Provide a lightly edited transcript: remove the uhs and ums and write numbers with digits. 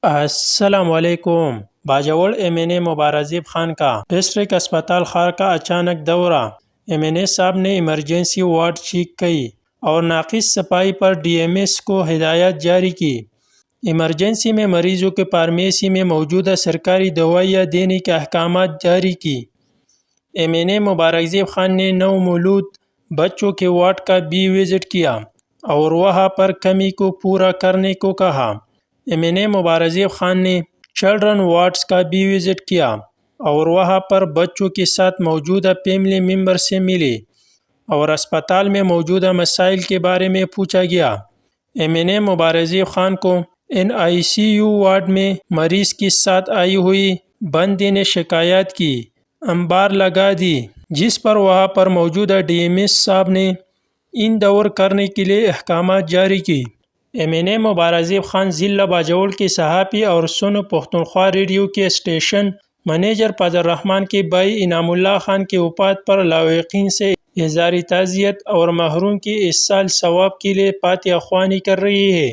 السلام علیکم۔ Bajaur M N A Mubarizeb Khan کا ڈسٹرکٹ اسپتال خار کا اچانک دورہ۔ ایم این اے صاحب نے ایمرجنسی وارڈ چیک کی اور ناقص صفائی پر ڈی ایم ایس کو ہدایات جاری کی۔ ایمرجنسی میں مریضوں کے فارمیسی میں موجودہ سرکاری دوائیاں دینے کے احکامات جاری کی۔ M N A Mubarizeb Khan نے نومولود بچوں کے وارڈ کا بھی وزٹ کیا اور وہاں پر کمی کو پورا کرنے کو کہا۔ M N A Mubarizeb Khan نے چلڈرن وارڈز کا بھی وزٹ کیا اور وہاں پر بچوں کے ساتھ موجودہ فیملی ممبر سے ملے اور اسپتال میں موجودہ مسائل کے بارے میں پوچھا گیا۔ M N A Mubarizeb Khan کو N I C U ward میں مریض کے ساتھ آئی ہوئی بندی نے شکایت کی انبار لگا دی، جس پر وہاں پر موجودہ ڈی ایم ایس صاحب نے ان دور کرنے کے لیے احکامات جاری کی۔ M N A Mubarizeb Khan ضلع باجوڑ کے صحافی اور سنو پختونخوا ریڈیو کے اسٹیشن منیجر فضل الرحمان کے بھائی انعام اللہ خان کی وفات پر لاحقین سے اظہار تعزیت اور محروم کے اس سال ثواب کے لیے فاتحہ خوانی کر رہی ہے۔